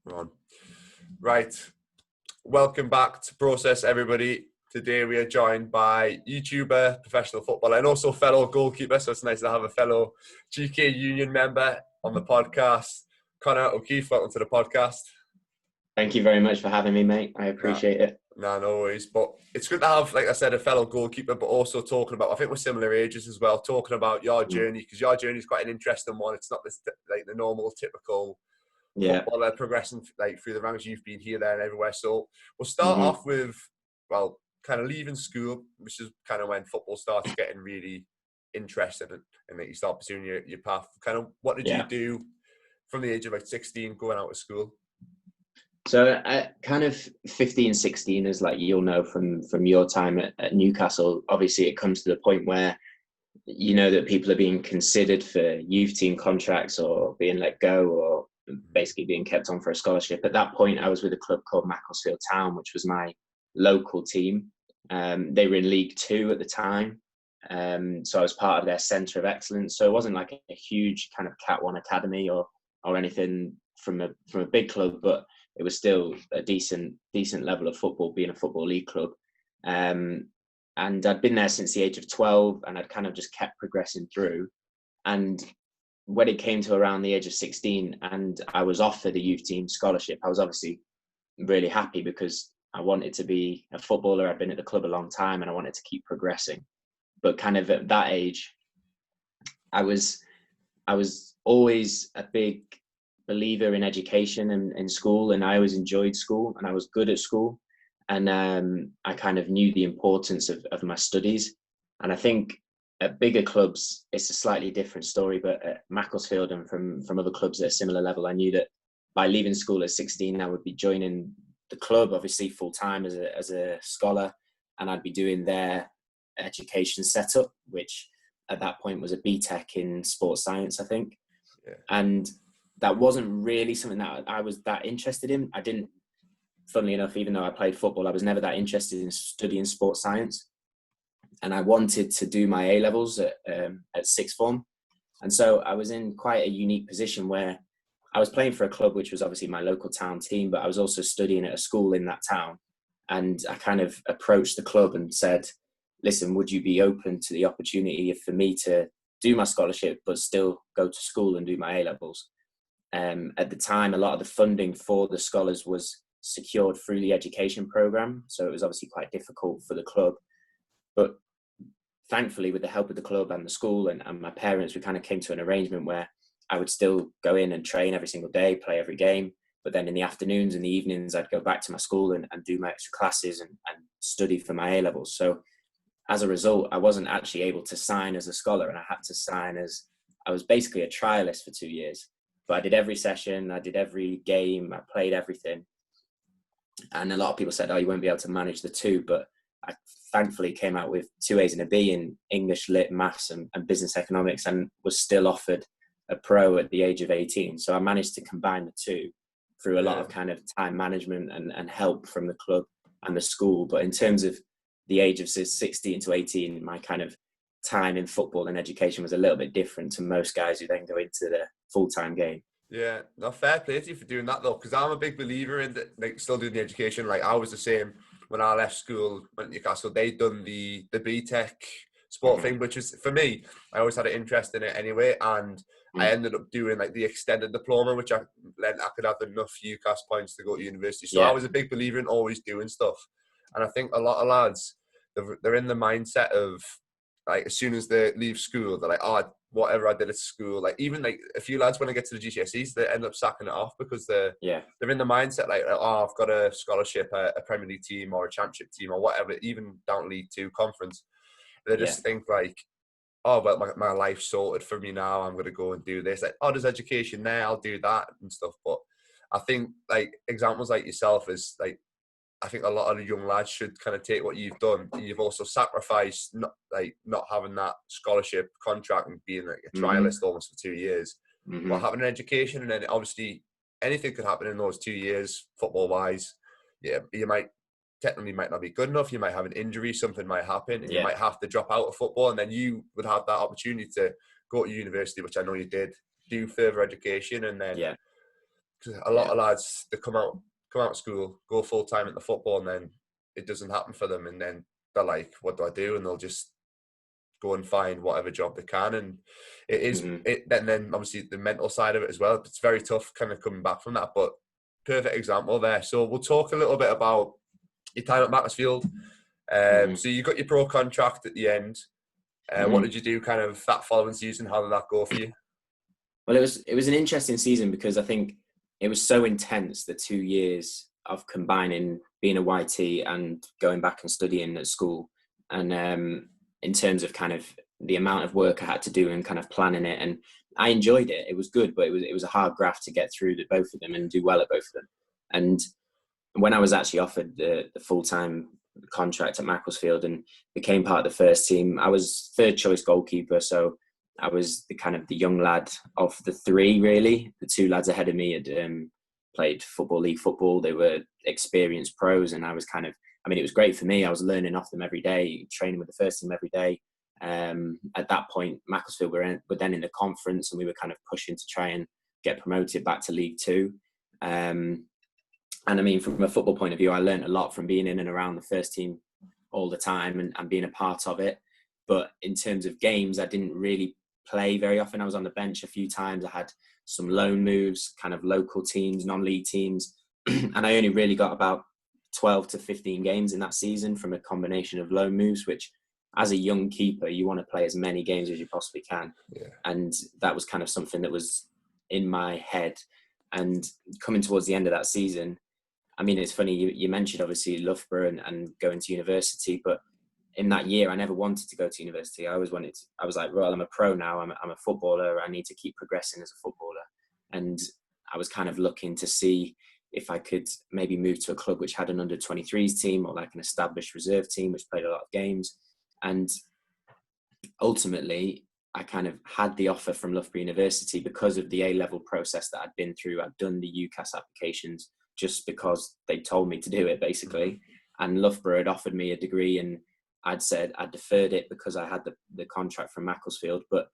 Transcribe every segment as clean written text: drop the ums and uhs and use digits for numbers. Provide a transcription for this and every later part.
We're on. Right. Welcome back to Process, everybody. Today we are joined by YouTuber, professional footballer, and also fellow goalkeeper. So it's nice to have a fellow GK Union member on the podcast. Conor O'Keefe, welcome to the podcast. Thank you very much for having me, mate. I appreciate it. No worries. But it's good to have, like I said, a fellow goalkeeper, but also talking about, I think we're similar ages as well, talking about your journey, because your journey is quite an interesting one. It's not this, like the normal, typical footballer progressing like through the ranks. You've been here, there, and everywhere. So we'll start off with, well, kind of leaving school, which is kind of when football starts getting really interested and that you start pursuing your path. Kind of, what did you do from the age of like 16 going out of school? So kind of 15, 16, as like you'll know from your time at Newcastle, obviously it comes to the point where you know that people are being considered for youth team contracts or being let go or basically being kept on for a scholarship. At that point, I was with a club called Macclesfield Town, which was my local team. They were in League Two at the time. So I was part of their centre of excellence. So it wasn't like a huge kind of Cat 1 academy or anything from a big club, but it was still a decent level of football, being a football league club. And I'd been there since the age of 12, and I'd kind of just kept progressing through. And when it came to around the age of 16 and I was offered a youth team scholarship, I was obviously really happy because I wanted to be a footballer. I'd been at the club a long time and I wanted to keep progressing. But kind of at that age, I was always a big believer in education and in school, and I always enjoyed school and I was good at school, and I kind of knew the importance of my studies. And I think at bigger clubs it's a slightly different story, but at Macclesfield and from other clubs at a similar level, I knew that by leaving school at 16 I would be joining the club obviously full time as a scholar, and I'd be doing their education setup, which at that point was a BTEC in sports science, I think. And that wasn't really something that I was that interested in. I didn't, funnily enough, even though I played football, I was never that interested in studying sports science. And I wanted to do my A-levels at sixth form. And so I was in quite a unique position where I was playing for a club, which was obviously my local town team, but I was also studying at a school in that town. And I kind of approached the club and said, listen, would you be open to the opportunity for me to do my scholarship, but still go to school and do my A-levels? At the time, a lot of the funding for the scholars was secured through the education program. So it was obviously quite difficult for the club. But thankfully, with the help of the club and the school and my parents, we kind of came to an arrangement where I would still go in and train every single day, play every game. But then in the afternoons and the evenings, I'd go back to my school and do my extra classes and study for my A-levels. So as a result, I wasn't actually able to sign as a scholar, and I had to sign as, I was basically a trialist for 2 years. But I did every session, I did every game, I played everything. And a lot of people said, oh, you won't be able to manage the two. But I thankfully came out with 2 A's and a B in English, Lit, Maths and business economics, and was still offered a pro at the age of 18. So I managed to combine the two through a lot of kind of time management and help from the club and the school. But in terms of the age of 16 to 18, my kind of time in football and education was a little bit different to most guys who then go into the full-time game. Yeah, no, fair play to you for doing that though, because I'm a big believer in like still doing the education. Like I was the same when I left school, went to Newcastle. They'd done the BTEC sport thing, which is, for me, I always had an interest in it anyway, and I ended up doing like the extended diploma, which I could have enough UCAS points to go to university. So I was a big believer in always doing stuff, and I think a lot of lads, they're in the mindset of like as soon as they leave school, they're like, oh, whatever I did at school. Like even like a few lads when I get to the GCSEs, they end up sacking it off because they're in the mindset like, oh, I've got a scholarship, a Premier League team or a Championship team or whatever, even down League Two conference. They just think like, oh, well, my life's sorted for me now. I'm going to go and do this. Like, oh, there's education there. I'll do that and stuff. But I think like examples like yourself is like, I think a lot of the young lads should kind of take what you've done. You've also sacrificed not having that scholarship contract and being like a trialist almost for 2 years, but having an education. And then obviously anything could happen in those 2 years, football wise. Yeah, you might not be good enough. You might have an injury, something might happen, and you might have to drop out of football. And then you would have that opportunity to go to university, which I know you did, do further education, and then 'Cause a lot of lads, they come out of school, go full time into football, and then it doesn't happen for them, and then they're like, what do I do? And they'll just go and find whatever job they can. And it is and then obviously the mental side of it as well. It's very tough kind of coming back from that, but perfect example there. So we'll talk a little bit about your time at Macclesfield. So you got your pro contract at the end. What did you do kind of that following season? How did that go for you? Well, it was an interesting season because I think it was so intense, the 2 years of combining being a YT and going back and studying at school. And in terms of kind of the amount of work I had to do and kind of planning it, and I enjoyed it. It was good, but it was a hard graft to get through both of them and do well at both of them. And when I was actually offered the full-time contract at Macclesfield and became part of the first team, I was third choice goalkeeper. So I was the young lad of the three, really. The two lads ahead of me had played league football. They were experienced pros, and I was it was great for me. I was learning off them every day, training with the first team every day. At that point, Macclesfield were then in the conference, and we were kind of pushing to try and get promoted back to League Two. And I mean, from a football point of view, I learned a lot from being in and around the first team all the time and being a part of it. But in terms of games, I didn't really play very often. I was on the bench a few times. I had some loan moves, kind of local teams, non-league teams. And I only really got about 12 to 15 games in that season from a combination of loan moves, which as a young keeper, you want to play as many games as you possibly can. Yeah. And that was kind of something that was in my head. And coming towards the end of that season, I mean, it's funny, you mentioned obviously Loughborough and going to university, but in that year, I never wanted to go to university. I was like, well, I'm a pro now. I'm a footballer. I need to keep progressing as a footballer. And I was kind of looking to see if I could maybe move to a club which had an under-23s team or like an established reserve team, which played a lot of games. And ultimately, I kind of had the offer from Loughborough University because of the A-level process that I'd been through. I'd done the UCAS applications just because they told me to do it, basically. And Loughborough had offered me a degree, and I'd said I deferred it because I had the contract from Macclesfield. But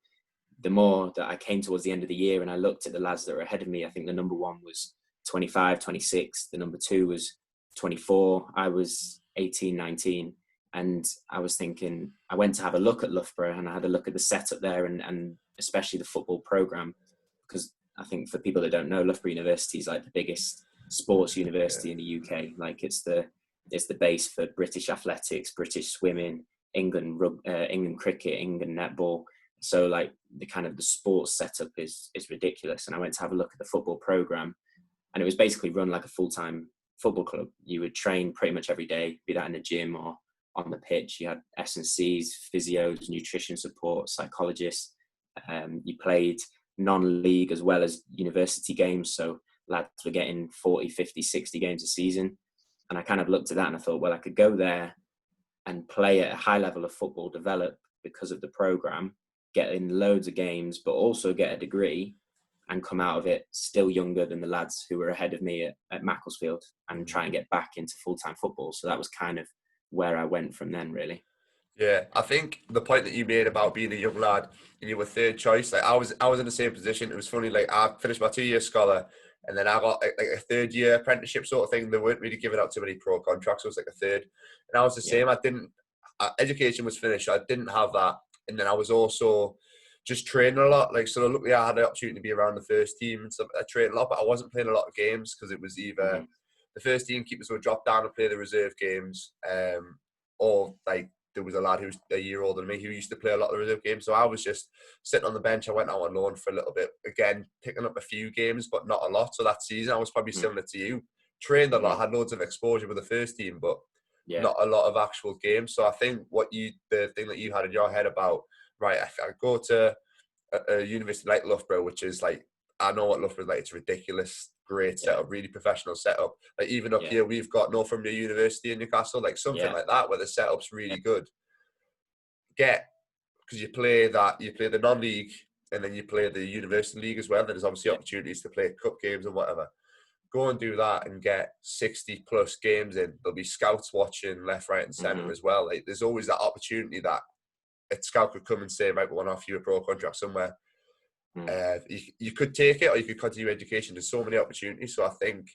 the more that I came towards the end of the year and I looked at the lads that were ahead of me, I think the number one was 25, 26. The number two was 24. I was 18, 19. And I was thinking, I went to have a look at Loughborough and I had a look at the setup there and especially the football programme. Because I think for people that don't know, Loughborough University is like the biggest sports university in the UK. Like it's the base for British athletics, British swimming, England cricket, England netball. So like the sports setup is ridiculous. And I went to have a look at the football programme, and it was basically run like a full-time football club. You would train pretty much every day, be that in the gym or on the pitch. You had S&Cs, physios, nutrition support, psychologists. You played non-league as well as university games. So lads were getting 40, 50, 60 games a season. And I kind of looked at that and I thought, well, I could go there and play at a high level of football, develop because of the programme, get in loads of games, but also get a degree and come out of it still younger than the lads who were ahead of me at Macclesfield and try and get back into full-time football. So that was kind of where I went from then, really. Yeah, I think the point that you made about being a young lad and you were third choice, like I was in the same position. It was funny, like I finished my 2-year scholar and then I got like a 3rd-year apprenticeship sort of thing. They weren't really giving out too many pro contracts. So it was like a third. And I was the same. Education was finished. I didn't have that. And then I was also just training a lot. Like, so luckily I had the opportunity to be around the first team and stuff. I trained a lot, but I wasn't playing a lot of games because it was either the first team keepers would drop down and play the reserve games, or like there was a lad who was a year older than me who used to play a lot of the reserve games. So I was just sitting on the bench. I went out on loan for a little bit, again, picking up a few games, but not a lot. So that season I was probably similar to you. Trained a lot, had loads of exposure with the first team, but not a lot of actual games. So I think the thing that you had in your head about, right, I go to a university like Loughborough, which is like, I know what Loughborough is like. It's ridiculous, great setup, really professional setup. Like even up here, we've got Northumbria University in Newcastle, like something like that, where the setup's really good. Because you play the non-league and then you play the university league as well. There's obviously opportunities to play cup games and whatever. Go and do that and get 60 plus games in. There'll be scouts watching left, right, and centre as well. Like there's always that opportunity that a scout could come and say, right, we want to offer you a pro contract somewhere. You could take it or you could continue education. There's so many opportunities. So I think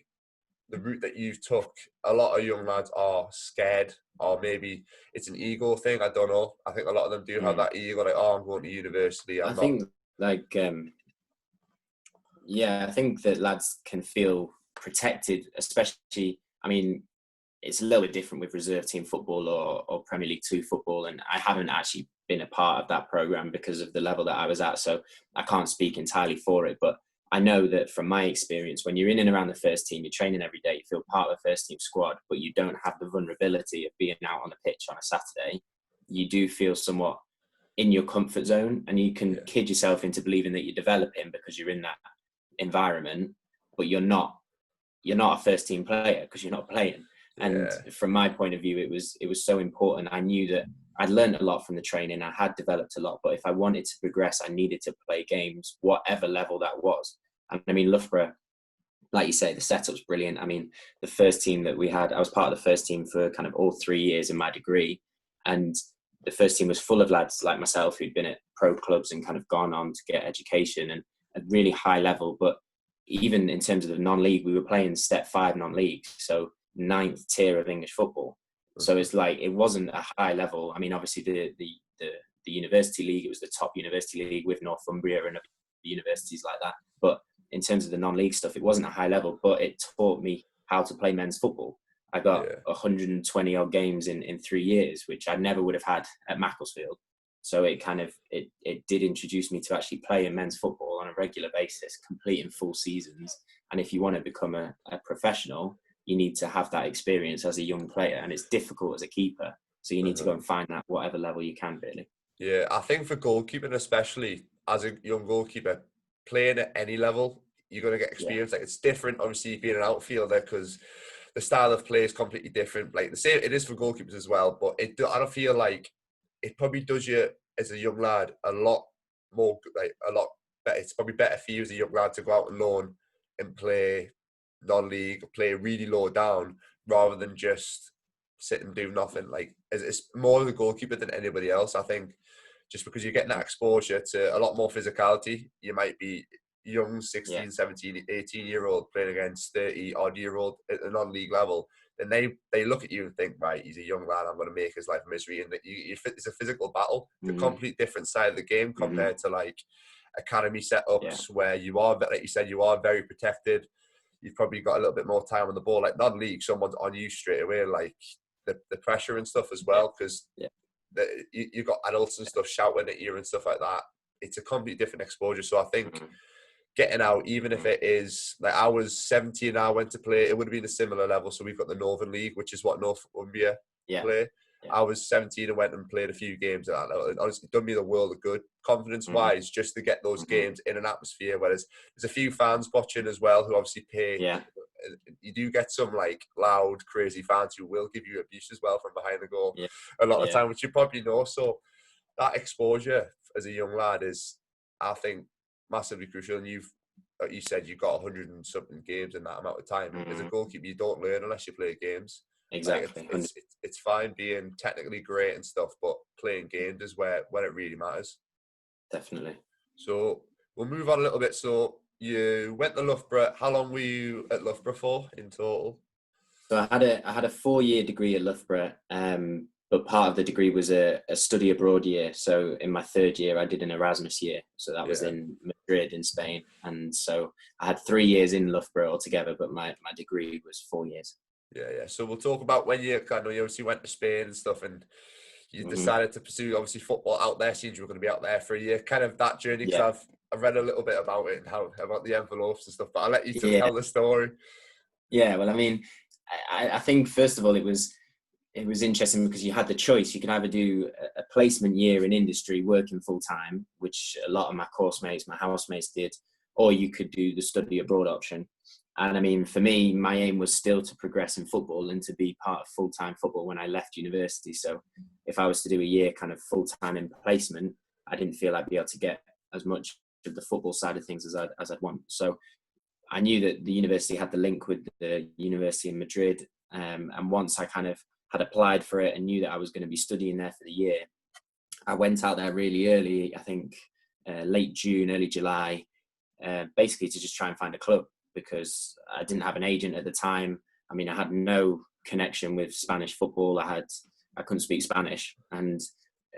the route that you've took, a lot of young lads are scared, or maybe it's an ego thing. I don't know. I think a lot of them do have that ego, like, oh, I'm going to university. I think like, I think that lads can feel protected, especially, I mean, it's a little bit different with reserve team football or Premier League 2 football. And I haven't actually been a part of that program because of the level that I was at. So I can't speak entirely for it, but I know that from my experience, when you're in and around the first team, you're training every day, you feel part of the first team squad, but you don't have the vulnerability of being out on the pitch on a Saturday. You do feel somewhat in your comfort zone, and you can kid yourself into believing that you're developing because you're in that environment, but you're not a first team player because you're not playing. And from my point of view, it was so important. I knew that I'd learned a lot from the training. I had developed a lot, but if I wanted to progress, I needed to play games, whatever level that was. And I mean, Loughborough, like you say, the setup's brilliant. I mean, the first team that we had, I was part of the first team for kind of all 3 years in my degree. And the first team was full of lads like myself who'd been at pro clubs and kind of gone on to get education and at really high level. But even in terms of the non-league, we were playing step 5 non-league. So 9th tier of English football. So it's like, it wasn't a high level. I mean, obviously the university league, it was the top university league with Northumbria and universities like that. But in terms of the non-league stuff, it wasn't a high level, but it taught me how to play men's football. I got 120 odd games in 3 years, which I never would have had at Macclesfield. So it kind of, it did introduce me to actually playing men's football on a regular basis, completing full seasons. And if you want to become a professional, you need to have that experience as a young player, and it's difficult as a keeper. So you need to go and find that whatever level you can, really. Yeah, I think for goalkeeping, especially as a young goalkeeper, playing at any level, you're going to get experience. Like, it's different, obviously, being an outfielder, because the style of play is completely different. Like, the same, it is for goalkeepers as well, but I don't feel like it probably does you as a young lad a lot more, like a lot better. It's probably better for you as a young lad to go out on loan and play non-league, play really low down, rather than just sit and do nothing. Like, it's more the goalkeeper than anybody else, I think, just because you're getting that exposure to a lot more physicality. You might be young 16, 17, 18-year-old playing against 30-odd-year-old at a non-league level, and they look at you and think, right, he's a young lad, I'm going to make his life misery. And it's a physical battle. It's a complete different side of the game compared to like academy setups where you are, like you said, you are very protected. You've probably got a little bit more time on the ball. Like non-league, someone's on you straight away, like the pressure and stuff as well, because you've got adults and stuff shouting at you and stuff like that. It's a completely different exposure. So I think getting out, even if it is, like, I was 17 and I went to play, it would have been a similar level. So we've got the Northern League, which is what Northumbria play. I was 17 and went and played a few games at that level. It honestly done me the world of good, confidence-wise, just to get those games in an atmosphere where there's a few fans watching as well who obviously pay. You do get some like loud, crazy fans who will give you abuse as well from behind the goal a lot of the time, which you probably know. So that exposure as a young lad is, I think, massively crucial. And you said you got 100 and something games in that amount of time. As a goalkeeper, you don't learn unless you play games. Exactly. Like, it's fine being technically great and stuff, but playing games is where it really matters. Definitely. So we'll move on a little bit. So you went to Loughborough. How long were you at Loughborough for in total? So I had a 4-year degree at Loughborough, but part of the degree was a study abroad year. So in my 3rd year, I did an Erasmus year. So that was in Madrid in Spain. And so I had 3 years in Loughborough altogether, but my degree was 4 years. Yeah. So we'll talk about when you obviously went to Spain and stuff, and you decided to pursue obviously football out there. Seems you were going to be out there for a year. Kind of that journey, because I've read a little bit about it and about the envelopes and stuff. But I'll let you tell the story. Yeah. Well, I mean, I think first of all it was interesting because you had the choice. You can either do a placement year in industry working full time, which a lot of my housemates did, or you could do the study abroad option. And I mean, for me, my aim was still to progress in football and to be part of full-time football when I left university. So if I was to do a year kind of full-time in placement, I didn't feel I'd be able to get as much of the football side of things as I'd want. So I knew that the university had the link with the university in Madrid. And once I kind of had applied for it and knew that I was going to be studying there for the year, I went out there really early. I think late June, early July, basically to just try and find a club, because I didn't have an agent at the time. I mean, I had no connection with Spanish football. I couldn't speak Spanish, and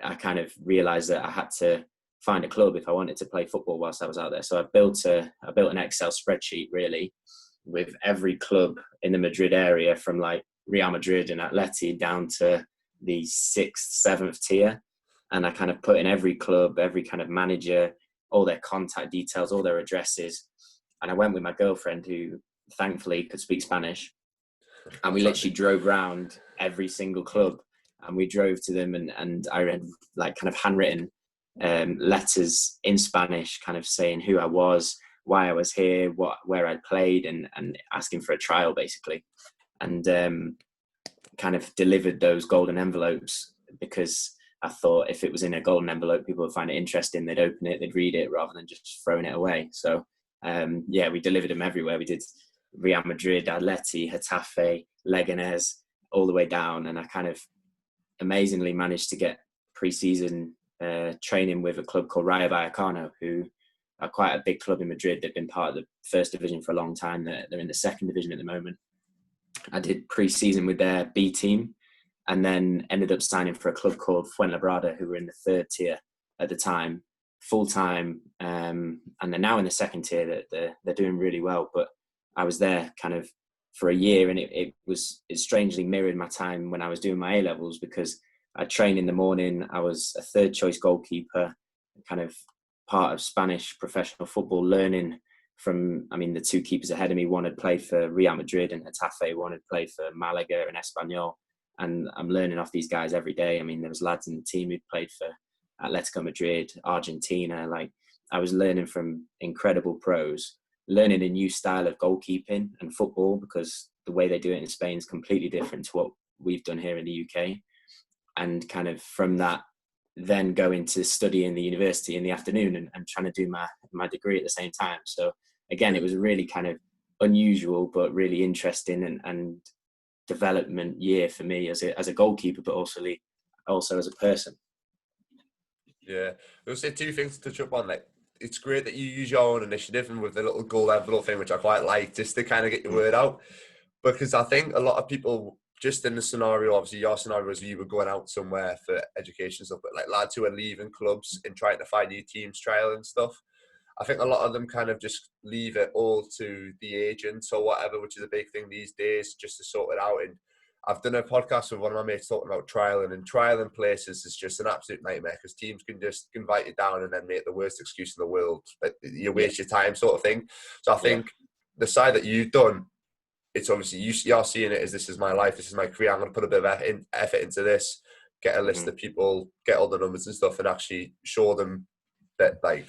I kind of realized that I had to find a club if I wanted to play football whilst I was out there. So I built an Excel spreadsheet, really, with every club in the Madrid area, from like Real Madrid and Atleti down to the 6th, 7th tier. And I kind of put in every club, every kind of manager, all their contact details, all their addresses. And I went with my girlfriend, who thankfully could speak Spanish. And we literally drove around every single club, and we drove to them, and I read like kind of handwritten letters in Spanish, kind of saying who I was, why I was here, where I'd played, and asking for a trial, basically. And kind of delivered those golden envelopes, because I thought if it was in a golden envelope, people would find it interesting. They'd open it, they'd read it, rather than just throwing it away. So we delivered them everywhere. We did Real Madrid, Atleti, Getafe, Leganés, all the way down. And I kind of amazingly managed to get pre-season training with a club called Rayo Vallecano, who are quite a big club in Madrid. They've been part of the first division for a long time. They're in the second division at the moment. I did pre-season with their B team, and then ended up signing for a club called Fuenlabrada, who were in the third tier at the time, full-time. And they're now in the second tier. They're doing really well. But I was there kind of for a year, and it strangely mirrored my time when I was doing my A-levels, because I trained in the morning. I was a third choice goalkeeper, kind of part of Spanish professional football, learning from, I mean, the two keepers ahead of me. One had played for Real Madrid and Getafe, one had played for Malaga and Espanyol. And I'm learning off these guys every day. I mean, there was lads in the team who played for Atletico Madrid, Argentina. Like, I was learning from incredible pros, learning a new style of goalkeeping and football, because the way they do it in Spain is completely different to what we've done here in the UK. And kind of from that, then going to study in the university in the afternoon and trying to do my degree at the same time. So again, it was a really kind of unusual but really interesting and development year for me as a goalkeeper, but also as a person. Yeah, I'll say two things to touch up on. Like, it's great that you use your own initiative and with the little goal envelope thing, which I quite like, just to kind of get your word out. Because I think a lot of people, just in the scenario, obviously your scenario was you were going out somewhere for education and stuff, but like lads who are leaving clubs and trying to find new teams, trial and stuff, I think a lot of them kind of just leave it all to the agents or whatever, which is a big thing these days, just to sort it out. And I've done a podcast with one of my mates talking about trialing, and trialing places is just an absolute nightmare, because teams can just invite you down and then make the worst excuse in the world, but you waste your time, sort of thing. So I think the side that you've done, it's obviously you're seeing it as, this is my life, this is my career, I'm going to put a bit of effort into this, get a list of people, get all the numbers and stuff, and actually show them that like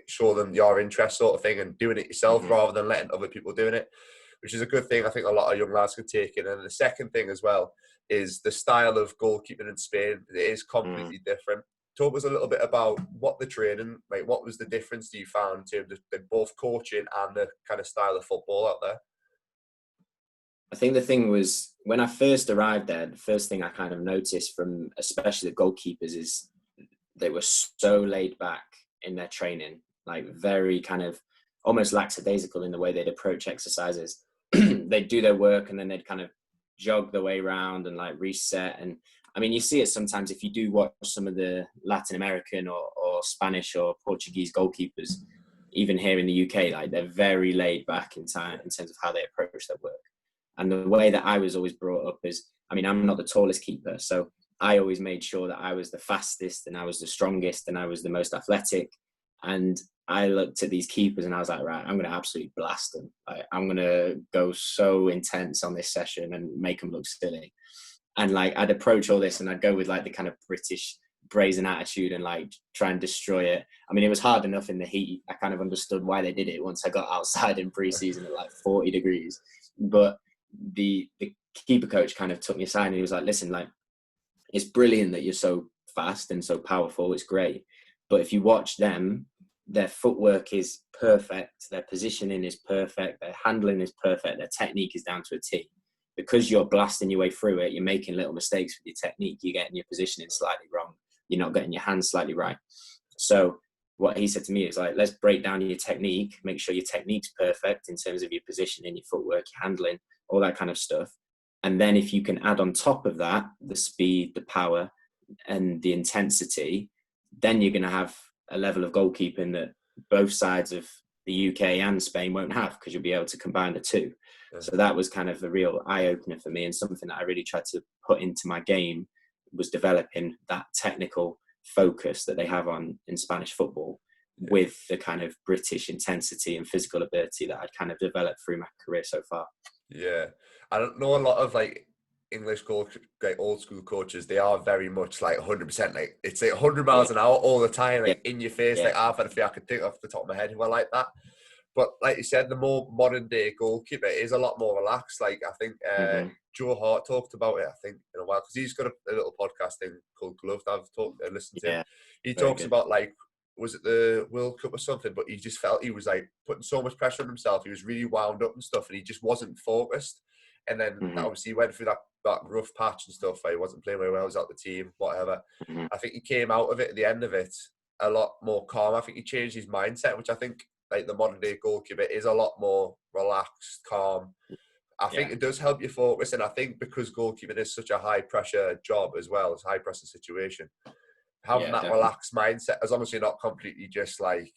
show them your interest, sort of thing, and doing it yourself rather than letting other people doing it, which is a good thing. I think a lot of young lads can take it. And the second thing as well is the style of goalkeeping in Spain. It is completely different. Talk us a little bit about what the training, like, what was the difference you found in terms of both coaching and the kind of style of football out there? I think the thing was, when I first arrived there, the first thing I kind of noticed from especially the goalkeepers is they were so laid back in their training, like very kind of almost lackadaisical in the way they'd approach exercises. They'd do their work and then they'd kind of jog their way around and like reset. And I mean, you see it sometimes if you do watch some of the Latin American or Spanish or Portuguese goalkeepers, even here in the UK, like they're very laid back in terms of how they approach their work. And the way that I was always brought up is, I mean, I'm not the tallest keeper, so I always made sure that I was the fastest and I was the strongest and I was the most athletic. And I looked at these keepers and I was like, right, I'm going to absolutely blast them. I'm going to go so intense on this session and make them look silly. And like, I'd approach all this and I'd go with like the kind of British brazen attitude and like try and destroy it. I mean, it was hard enough in the heat. I kind of understood why they did it once I got outside in pre-season at like 40 degrees. But the keeper coach kind of took me aside and he was like, listen, like, it's brilliant that you're so fast and so powerful. It's great. But if you watch them, their footwork is perfect. Their positioning is perfect. Their handling is perfect. Their technique is down to a T. Because you're blasting your way through it, you're making little mistakes with your technique. You're getting your positioning slightly wrong. You're not getting your hands slightly right. So what he said to me is like, let's break down your technique, make sure your technique's perfect in terms of your positioning, your footwork, your handling, all that kind of stuff. And then if you can add on top of that, the speed, the power, and the intensity, then you're going to have a level of goalkeeping that both sides of the UK and Spain won't have, because you'll be able to combine the two. Yeah. So that was kind of a real eye-opener for me, and something that I really tried to put into my game was developing that technical focus that they have in Spanish football, with the kind of British intensity and physical ability that I'd kind of developed through my career so far. Yeah, I don't know a lot of like English like old school coaches. They are very much like 100%, like it's like 100 miles an hour all the time, like in your face. Like I've had a few I could think off the top of my head who are like that. But like you said, the more modern day goalkeeper is a lot more relaxed. Like I think Joe Hart talked about it, I think, in a while, because he's got a little podcast thing called Glove that I've talked and listened to. He talks about like, was it the World Cup or something? But he just felt he was like putting so much pressure on himself. He was really wound up and stuff, and he just wasn't focused. And then obviously he went through that rough patch and stuff. Like he wasn't playing very well, he was out the team, whatever. I think he came out of it at the end of it a lot more calm. I think he changed his mindset, which I think like the modern day goalkeeper is a lot more relaxed, calm. I think it does help you focus, and I think because goalkeeping is such a high pressure job as well, it's a high pressure situation, having that relaxed mindset, as long as you're not completely just like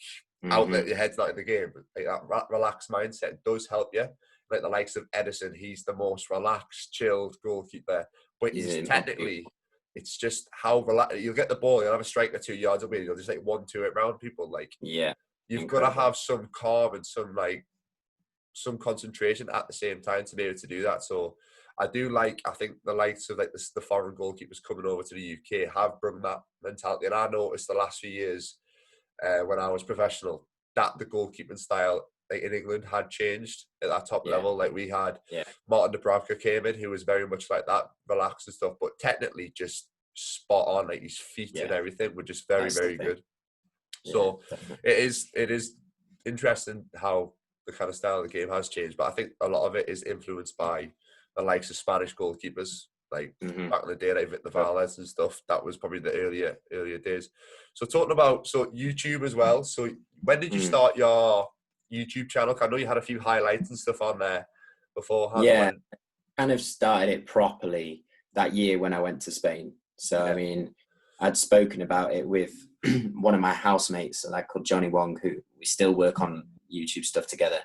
out there, your head's not in the game, but like that relaxed mindset does help you. Like the likes of Edison, he's the most relaxed, chilled goalkeeper, but he's technically, it's just how relaxed. You'll get the ball, you'll have a striker 2 yards away, you'll just like 1-2 it round people. Like you've got to have some calm and some concentration at the same time to be able to do that. So I think the likes of like the foreign goalkeepers coming over to the UK have brought that mentality. And I noticed the last few years when I was professional that the goalkeeping style like in England had changed at that top level. Like we had Martin Dubravka came in, who was very much like that, relaxed and stuff, but technically just spot on. Like his feet and everything were just very, very good. So it is interesting how the kind of style of the game has changed, but I think a lot of it is influenced by the likes of Spanish goalkeepers, like back in the day, like the Valles and stuff. That was probably the earlier days. So talking about YouTube as well. So when did you start your YouTube channel? I know you had a few highlights and stuff on there beforehand. Yeah, kind of started it properly that year when I went to Spain. So I mean, I'd spoken about it with one of my housemates, a lad called Johnny Wong, who we still work on YouTube stuff together.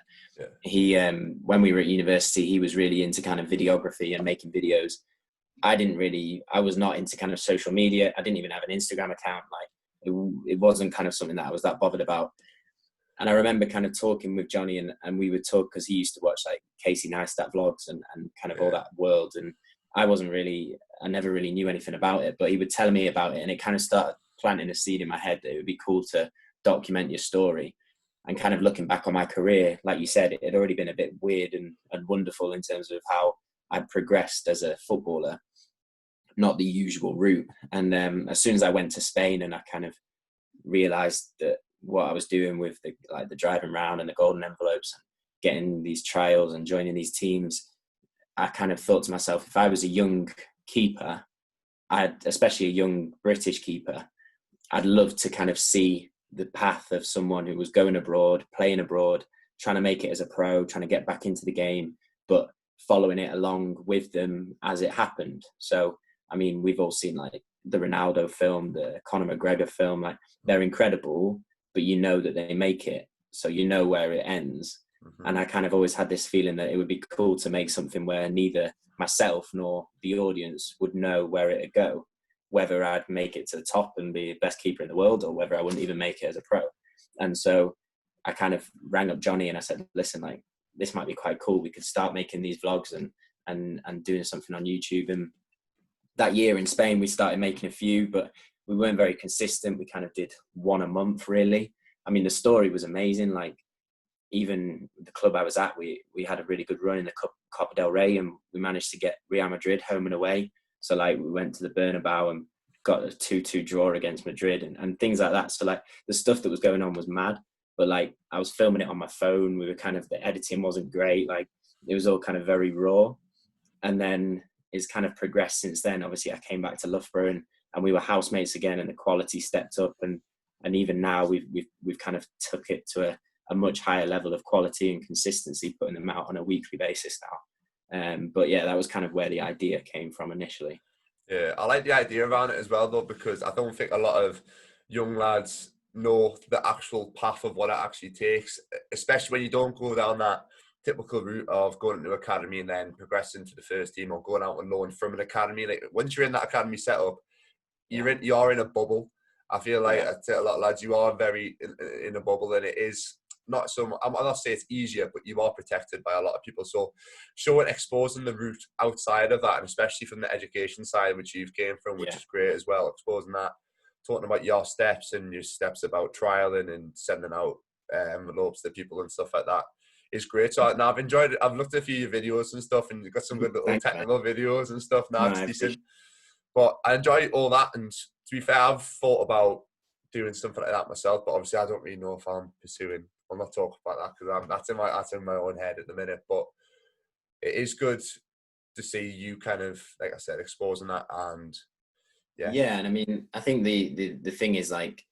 He when we were at university, he was really into kind of videography and making videos. I was not into kind of social media. I didn't even have an Instagram account. Like it wasn't kind of something that I was that bothered about. And I remember kind of talking with Johnny, and we would talk, because he used to watch like Casey Neistat vlogs and kind of all that world. And I never really knew anything about it, but he would tell me about it, and it kind of started planting a seed in my head that it would be cool to document your story. And kind of looking back on my career, like you said, it had already been a bit weird and wonderful in terms of how I'd progressed as a footballer, not the usual route. And as soon as I went to Spain and I kind of realised that what I was doing with the driving round and the golden envelopes, getting these trials and joining these teams, I kind of thought to myself, if I was a young keeper, especially a young British keeper, I'd love to kind of see the path of someone who was going abroad, playing abroad, trying to make it as a pro, trying to get back into the game, but following it along with them as it happened. So, I mean, we've all seen like the Ronaldo film, the Conor McGregor film, like they're incredible, but you know that they make it, so you know where it ends. And I kind of always had this feeling that it would be cool to make something where neither myself nor the audience would know where it would go, whether I'd make it to the top and be the best keeper in the world, or whether I wouldn't even make it as a pro. And so I kind of rang up Johnny and I said, listen, like this might be quite cool. We could start making these vlogs and doing something on YouTube. And that year in Spain, we started making a few, but we weren't very consistent. We kind of did one a month, really. I mean, the story was amazing. Like even the club I was at, we had a really good run in the Copa del Rey, and we managed to get Real Madrid home and away. So like we went to the Bernabeu and got a 2-2 draw against Madrid and things like that. So like the stuff that was going on was mad, but like I was filming it on my phone. We were kind of, the editing wasn't great. Like it was all kind of very raw. And then it's kind of progressed since then. Obviously I came back to Loughborough and we were housemates again, and the quality stepped up, and And even now we've kind of took it to a much higher level of quality and consistency, putting them out on a weekly basis now. But yeah, that was kind of where the idea came from initially. Yeah, I like the idea around it as well, though, because I don't think a lot of young lads know the actual path of what it actually takes, especially when you don't go down that typical route of going into academy and then progressing to the first team, or going out on loan from an academy. Like, once you're in that academy setup, you're in a bubble. I feel like I tell a lot of lads, you are very in a bubble, and it is not so much, I'm not saying it's easier, but you are protected by a lot of people. So exposing the route outside of that, and especially from the education side, which you've came from, which is great as well, exposing that, talking about your steps and your steps about trialing and sending out envelopes to people and stuff like that is great. So now I've enjoyed it. I've looked at a few of your videos and stuff, and you've got some good little technical videos and stuff. Now it's decent. But I enjoy all that, and to be fair, I've thought about doing something like that myself, but obviously I don't really know if I'm pursuing. I'll not talk about that because that's in my own head at the minute. But it is good to see you kind of, like I said, exposing that. And and I mean, I think the thing is, like,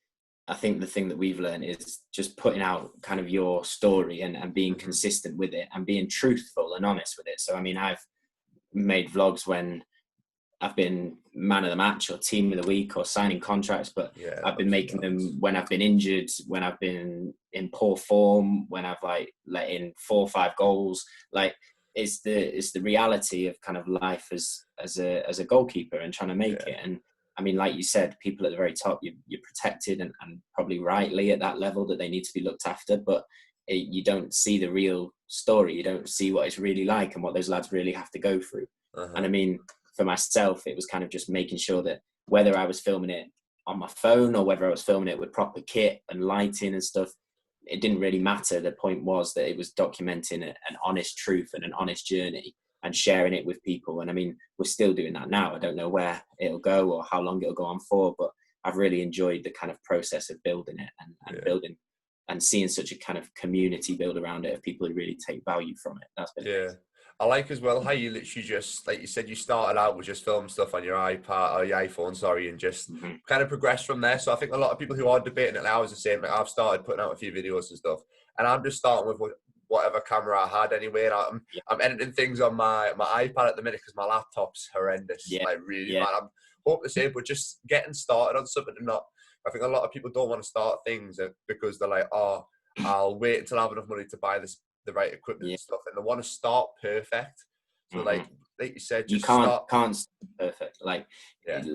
I think the thing that we've learned is just putting out kind of your story and being consistent with it and being truthful and honest with it. So I mean, I've made vlogs when I've been man of the match or team of the week or signing contracts, but I've been making them when I've been injured, when I've been in poor form, when I've like let in 4 or 5 goals. Like, it's the reality of kind of life as a goalkeeper and trying to make it. And I mean, like you said, people at the very top, you're protected and probably rightly at that level that they need to be looked after, but you don't see the real story. You don't see what it's really like and what those lads really have to go through. And I mean, for myself, it was kind of just making sure that whether I was filming it on my phone or whether I was filming it with proper kit and lighting and stuff, it didn't really matter. The point was that it was documenting an honest truth and an honest journey and sharing it with people. And I mean, we're still doing that now. I don't know where it'll go or how long it'll go on for, but I've really enjoyed the kind of process of building it and building and seeing such a kind of community build around it of people who really take value from it. That's been amazing. I like as well how you literally just, like you said, you started out with just film stuff on your iPad or your iPhone, and just kind of progressed from there. So I think a lot of people who are debating it now is the same. Like, I've started putting out a few videos and stuff, and I'm just starting with whatever camera I had anyway. And I'm editing things on my iPad at the minute because my laptop's horrendous, like really bad. I'm hoping to say, but just getting started on something and not. I think a lot of people don't want to start things because they're like, oh, I'll wait until I have enough money to buy the right equipment and stuff, and they want to start perfect. So like you said, just can't start perfect. Like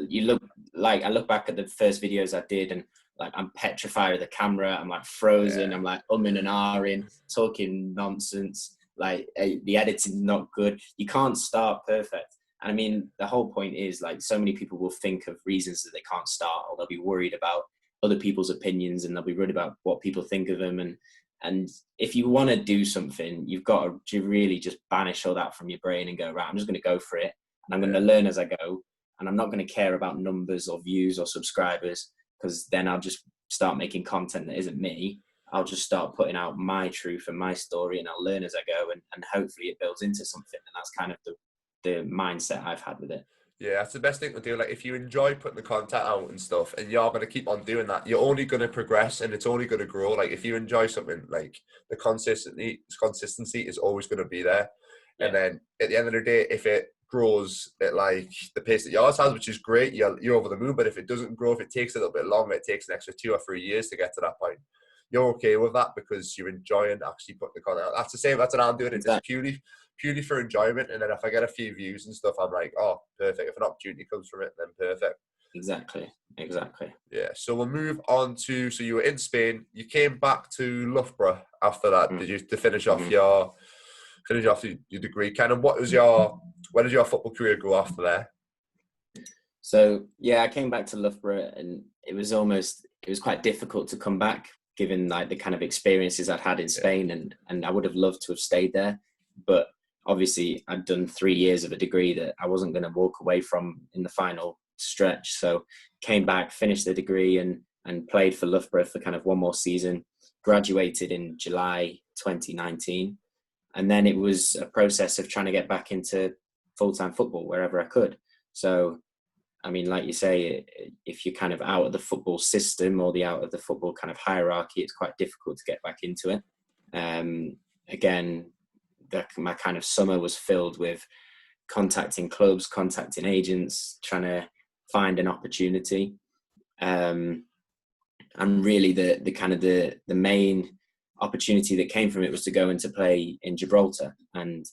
you look, like I look back at the first videos I did, and like I'm petrified of the camera. I'm like frozen. I'm like umming and ahhing, talking nonsense. Like the editing's not good. You can't start perfect. And I mean, the whole point is, like, so many people will think of reasons that they can't start, or they'll be worried about other people's opinions, and they'll be worried about what people think of them. And if you want to do something, you've got to really just banish all that from your brain and go, right, I'm just going to go for it. And I'm going to learn as I go. And I'm not going to care about numbers or views or subscribers, because then I'll just start making content that isn't me. I'll just start putting out my truth and my story, and I'll learn as I go. And hopefully it builds into something. And that's kind of the mindset I've had with it. Yeah, that's the best thing to do. Like, if you enjoy putting the content out and stuff, and you're going to keep on doing that, you're only going to progress, and it's only going to grow. Like, if you enjoy something, like, the consistency is always going to be there. And then at the end of the day, if it grows at like the pace that yours has, which is great, you're over the moon. But if it doesn't grow, if it takes a little bit longer, it takes an extra 2 or 3 years to get to that point, you're okay with that because you're enjoying actually putting the content out. That's the same. That's what I'm doing. It's purely for enjoyment. And then if I get a few views and stuff, I'm like, oh, perfect. If an opportunity comes from it, then perfect. Exactly. Yeah. So we'll move on to, so you were in Spain. You came back to Loughborough after that. Did you, to finish off your degree? Kind of where did your football career go after there? So yeah, I came back to Loughborough, and it was quite difficult to come back, given like the kind of experiences I'd had in Spain, and I would have loved to have stayed there, but obviously I'd done 3 years of a degree that I wasn't going to walk away from in the final stretch. So came back, finished the degree, and played for Loughborough for kind of one more season, graduated in July 2019. And then it was a process of trying to get back into full-time football wherever I could. So I mean, like you say, if you're kind of out of the football system or the out of the football kind of hierarchy, it's quite difficult to get back into it. Again, my kind of summer was filled with contacting clubs, contacting agents, trying to find an opportunity. And really the kind of the main opportunity that came from it was to go and to play in Gibraltar. And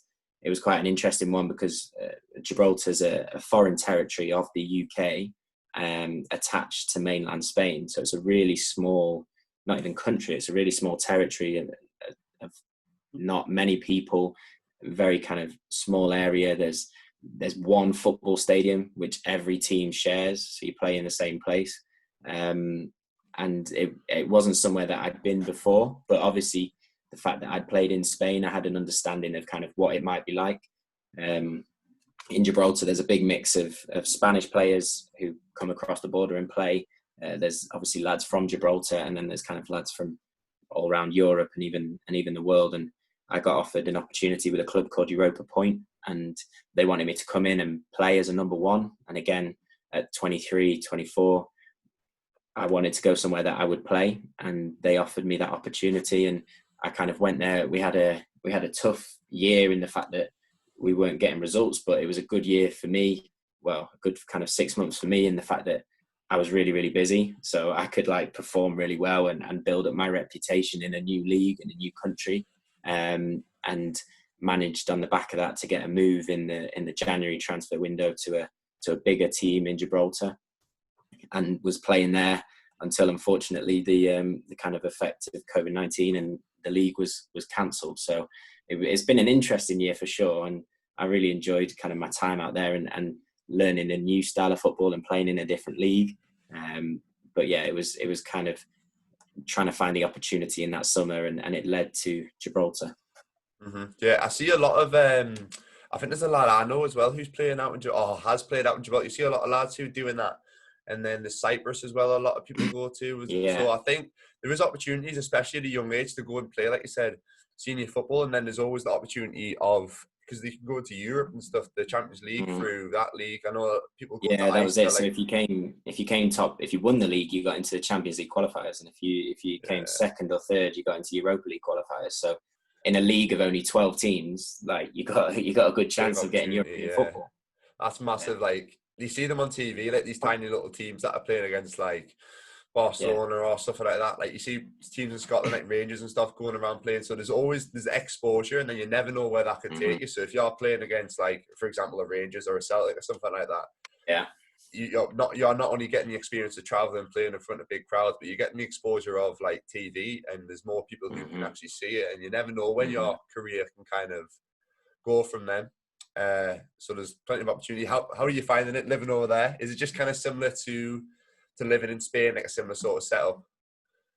it was quite an interesting one because Gibraltar's a foreign territory of the UK, attached to mainland Spain. So it's a really small, not even country, it's a really small territory of not many people, very kind of small area. There's one football stadium which every team shares, so you play in the same place. And it wasn't somewhere that I'd been before, but obviously the fact that I'd played in Spain, I had an understanding of kind of what it might be like. In Gibraltar, there's a big mix of Spanish players who come across the border and play. There's obviously lads from Gibraltar, and then there's kind of lads from all around Europe and even the world. And I got offered an opportunity with a club called Europa Point, and they wanted me to come in and play as a number one. And again, at 23, 24, I wanted to go somewhere that I would play, and they offered me that opportunity. And I kind of went there. We had a tough year in the fact that we weren't getting results, but it was a good year for me. Well, a good kind of 6 months for me in the fact that I was really, really busy. So I could like perform really well and build up my reputation in a new league, in a new country. And managed on the back of that to get a move in the January transfer window to a bigger team in Gibraltar, and was playing there until unfortunately the kind of effect of COVID-19 and the league was cancelled. So it's been an interesting year for sure, and I really enjoyed kind of my time out there and learning a new style of football and playing in a different league. But yeah, it was kind of trying to find the opportunity in that summer, and it led to Gibraltar. Mm-hmm. Yeah, I see a lot of I think there's a lad I know as well who's playing out in or has played out in Gibraltar. You see a lot of lads who are doing that, and then the Cyprus as well. A lot of people go to. Yeah. So I think there is opportunities, especially at a young age, to go and play, like you said, senior football, and then there's always the opportunity of, because they can go to Europe and stuff, the Champions League through that league. I know people go to that was it. So like, if you came top, if you won the league, you got into the Champions League qualifiers, and if you came second or third, you got into Europa League qualifiers. So in a league of only 12 teams, like you got a good chance of getting European football. That's massive. Yeah. Like you see them on TV, like these tiny little teams that are playing against like Barcelona or stuff like that. Like you see teams in Scotland like Rangers and stuff going around playing. So there's exposure, and then you never know where that could take you. So if you're playing against, like, for example, a Rangers or a Celtic or something like that, you're not only getting the experience of traveling and playing in front of big crowds, but you're getting the exposure of like TV, and there's more people who can actually see it, and you never know when your career can kind of go from them. So there's plenty of opportunity. How are you finding it living over there? Is it just kind of similar to living in Spain, like a similar sort of setup?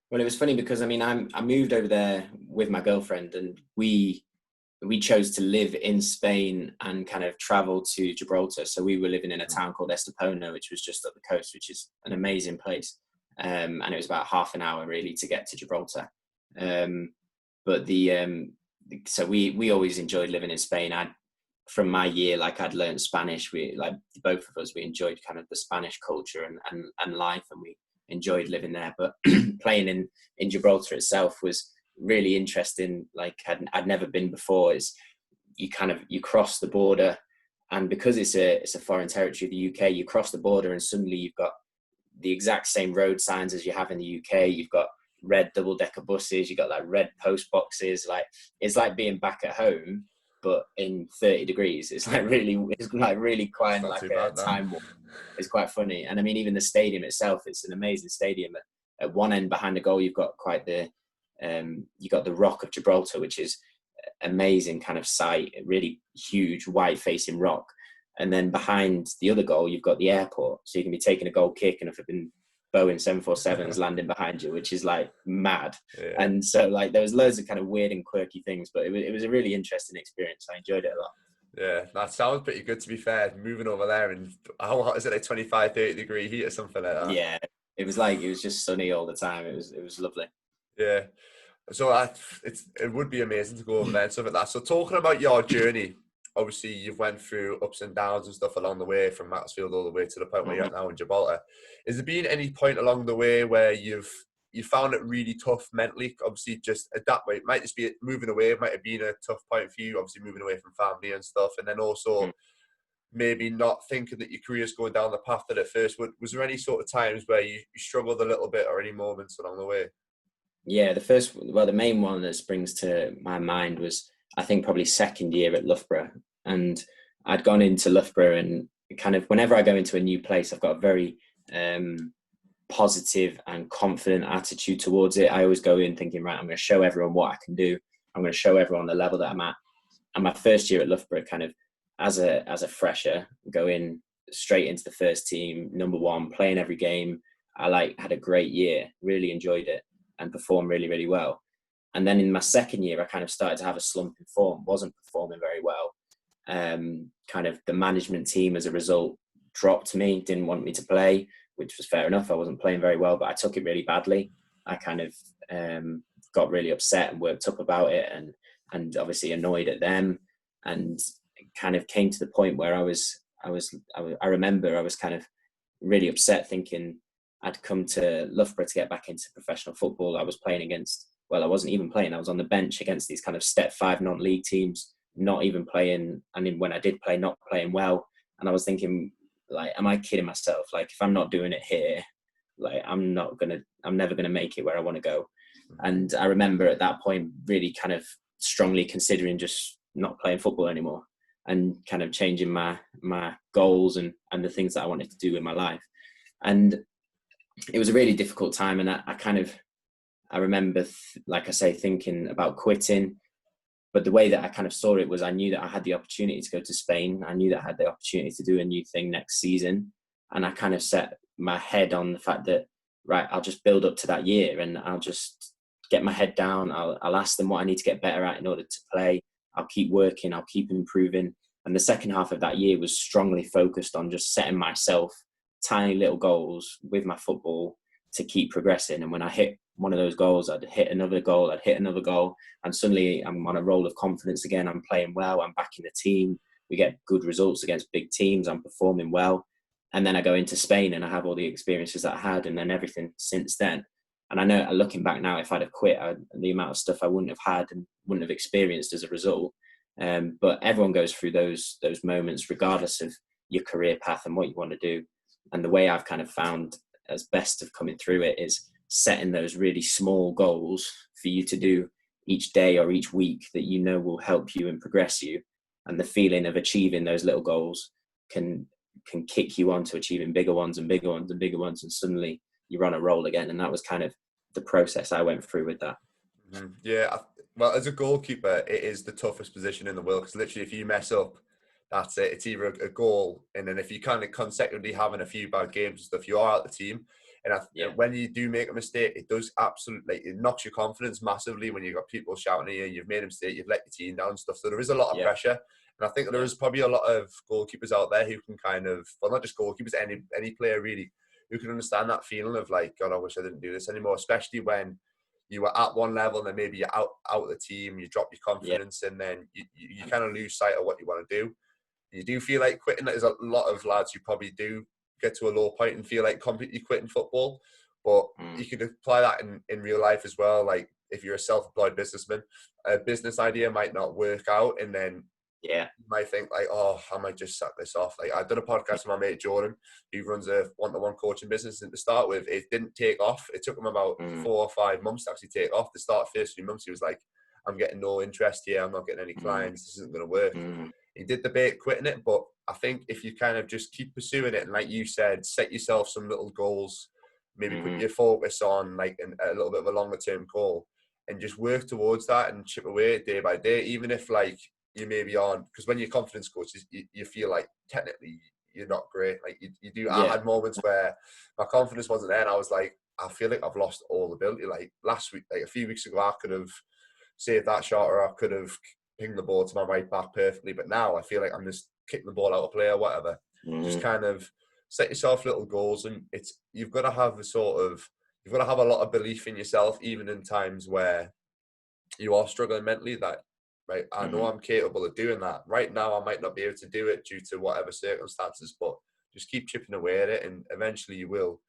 Well, it was funny because I moved over there with my girlfriend, and we chose to live in Spain and kind of travel to Gibraltar. So we were living in a town called Estepona, which was just up the coast, which is an amazing place. And it was about half an hour really to get to Gibraltar. But so we always enjoyed living in Spain. From my year, like I'd learned Spanish. We, like both of us, we enjoyed kind of the Spanish culture and life, and we enjoyed living there. But playing in Gibraltar itself was really interesting. Like I'd never been before. Is you cross the border, and because it's a foreign territory, the UK, you cross the border and suddenly you've got the exact same road signs as you have in the UK. You've got red double-decker buses, you've got like red post boxes. Like it's like being back at home, but in 30 degrees. It's really quite like a time warp. It's quite funny. And I mean, even the stadium itself, it's an amazing stadium. At one end behind the goal, you've got quite you got the Rock of Gibraltar, which is amazing kind of sight, a really huge white facing rock. And then behind the other goal, you've got the airport. So you can be taking a goal kick and if it's been Boeing 747s landing behind you, which is like mad. Yeah. And so like there was loads of kind of weird and quirky things, but it was a really interesting experience. I enjoyed it a lot. Yeah, that sounds pretty good, to be fair. Moving over there, and how hot is it, like 25, 30 degree heat or something like that? Yeah, it was just sunny all the time. It was lovely. Yeah. So it would be amazing to go over there and stuff like that. So talking about your journey obviously you've went through ups and downs and stuff along the way from Macclesfield all the way to the point where you're at now in Gibraltar. Has there been any point along the way where you found it really tough mentally? Obviously, just adapt. It might just be moving away. It might have been a tough point for you. Obviously, moving away from family and stuff, and then also maybe not thinking that your career's going down the path that it first would. Was there any sort of times where you struggled a little bit, or any moments along the way? Yeah, the main one that springs to my mind was, I think, probably second year at Loughborough. And I'd gone into Loughborough, and kind of whenever I go into a new place, I've got a very positive and confident attitude towards it. I always go in thinking, right, I'm going to show everyone what I can do. I'm going to show everyone the level that I'm at. And my first year at Loughborough, kind of as a fresher, go in straight into the first team, number one, playing every game. I had a great year, really enjoyed it, and performed really, really well. And then in my second year, I kind of started to have a slump in form, wasn't performing very well. Kind of the management team, as a result, dropped me, didn't want me to play, which was fair enough. I wasn't playing very well, but I took it really badly. I kind of got really upset and worked up about it, and obviously annoyed at them, and kind of came to the point where I remember I was kind of really upset, thinking I'd come to Loughborough to get back into professional football. I was playing against, well, I wasn't even playing. I was on the bench against these kind of Step 5 non-league teams, not even playing. And then when I did play, not playing well. And I was thinking, like, am I kidding myself? Like, if I'm not doing it here, like, I'm never gonna make it where I want to go. And I remember at that point really kind of strongly considering just not playing football anymore, and kind of changing my goals and the things that I wanted to do in my life. And it was a really difficult time. And I remember, like I say, thinking about quitting. But the way that I kind of saw it was, I knew that I had the opportunity to go to Spain. I knew that I had the opportunity to do a new thing next season. And I kind of set my head on the fact that, right, I'll just build up to that year, and I'll just get my head down. I'll ask them what I need to get better at in order to play. I'll keep working. I'll keep improving. And the second half of that year was strongly focused on just setting myself tiny little goals with my football to keep progressing. And when I hit one of those goals, I'd hit another goal, and suddenly I'm on a roll of confidence again. I'm playing well, I'm back in the team, we get good results against big teams, I'm performing well. And then I go into Spain and I have all the experiences that I had, and then everything since then. And I know, looking back now, if I'd have quit, the amount of stuff I wouldn't have had and wouldn't have experienced as a result. But everyone goes through those moments, regardless of your career path and what you want to do. And the way I've kind of found as best of coming through it is setting those really small goals for you to do each day or each week that you know will help you and progress you. And the feeling of achieving those little goals can kick you on to achieving bigger ones and bigger ones and bigger ones. And suddenly you're on a roll again. And that was kind of the process I went through with that. Mm-hmm. Yeah. Well, as a goalkeeper, it is the toughest position in the world, because literally if you mess up, that's it. It's either a goal, and then if you kind of consecutively having a few bad games and stuff, you are out the team. And when you do make a mistake, it does absolutely, it knocks your confidence massively when you've got people shouting at you, you've made a mistake, you've let your team down and stuff. So there is a lot of pressure. And I think there is probably a lot of goalkeepers out there who can kind of, well, not just goalkeepers, any player really, who can understand that feeling of like, God, I wish I didn't do this anymore, especially when you were at one level and then maybe you're out of the team, you drop your confidence, and then you kind of lose sight of what you want to do. You do feel like quitting. There's a lot of lads who probably do get to a low point and feel like completely quitting football, but you can apply that in real life as well. Like if you're a self-employed businessman, a business idea might not work out, and then you might think like, oh, I might just sack this off. Like I've done a podcast with my mate Jordan, who runs a one-to-one coaching business, and to start with, it didn't take off. It took him about 4 or 5 months to actually take off. The first few months, he was like, I'm getting no interest here, I'm not getting any clients, this isn't going to work. He did debate quitting it, but I think if you kind of just keep pursuing it, and like you said, set yourself some little goals, maybe put your focus on like a little bit of a longer term goal, and just work towards that and chip away day by day, even if like you maybe aren't, because when your confidence goes, you feel like technically you're not great. Like you do. I had moments where my confidence wasn't there, and I was like, I feel like I've lost all ability. Like last week, like a few weeks ago, I could have saved that shot, or I could have ping the ball to my right back perfectly, but now I feel like I'm just kicking the ball out of play or whatever. Just kind of set yourself little goals, and you've got to have a lot of belief in yourself, even in times where you are struggling mentally, that right? I know I'm capable of doing that. Right now, I might not be able to do it due to whatever circumstances, but just keep chipping away at it, and eventually you will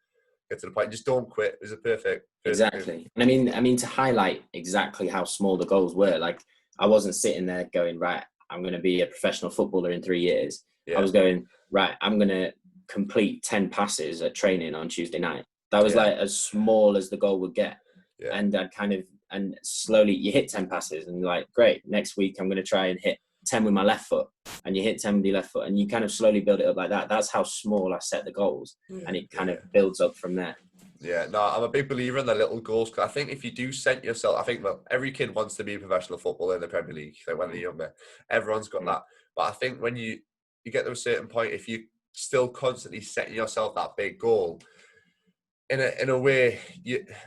get to the point. Just don't quit. It's a perfect Exactly. And I mean, to highlight exactly how small the goals were, like, I wasn't sitting there going, right, I'm going to be a professional footballer in 3 years. I was going, right, I'm going to complete 10 passes at training on Tuesday night. That was like as small as the goal would get. And I'd and slowly you hit 10 passes and you're like, great, next week I'm going to try and hit 10 with my left foot, and you hit 10 with your left foot, and you kind of slowly build it up like that. That's how small I set the goals, and it kind of builds up from there. Yeah, no, I'm a big believer in the little goals. Cause I think if you do set yourself, I think, well, every kid wants to be a professional footballer in the Premier League. Like when they're younger, everyone's got that. But I think when you get to a certain point, if you still constantly setting yourself that big goal, in a way,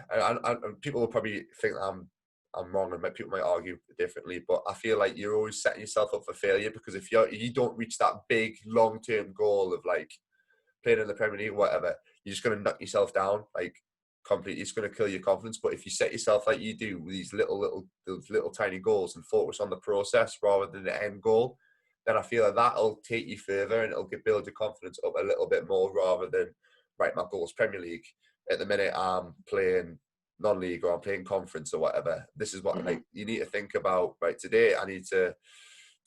and people will probably think I'm wrong, and people might argue differently. But I feel like you're always setting yourself up for failure, because if you don't reach that big long term goal of like playing in the Premier League or whatever, you're just going to knock yourself down, like completely. It's going to kill your confidence. But if you set yourself like you do with these little tiny goals and focus on the process rather than the end goal, then I feel like that'll take you further, and it'll build your confidence up a little bit more, rather than, right, my goal is Premier League. At the minute I'm playing non-league or I'm playing conference or whatever. This is what like you need to think about. Right, today I need to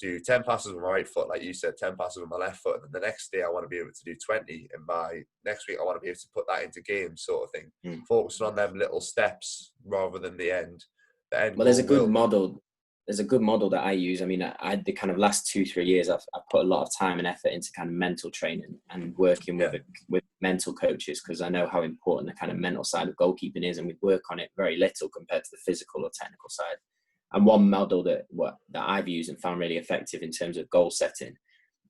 do 10 passes with my right foot, like you said, 10 passes with my left foot, and then the next day I want to be able to do 20, and by next week I want to be able to put that into games, sort of thing. Focusing on them little steps rather than the end. Well, there's a good model. There's a good model that I use. I mean, I the kind of last 2-3 years, I've put a lot of time and effort into kind of mental training and working with mental coaches, because I know how important the kind of mental side of goalkeeping is, and we work on it very little compared to the physical or technical side. And one model that I've used and found really effective in terms of goal setting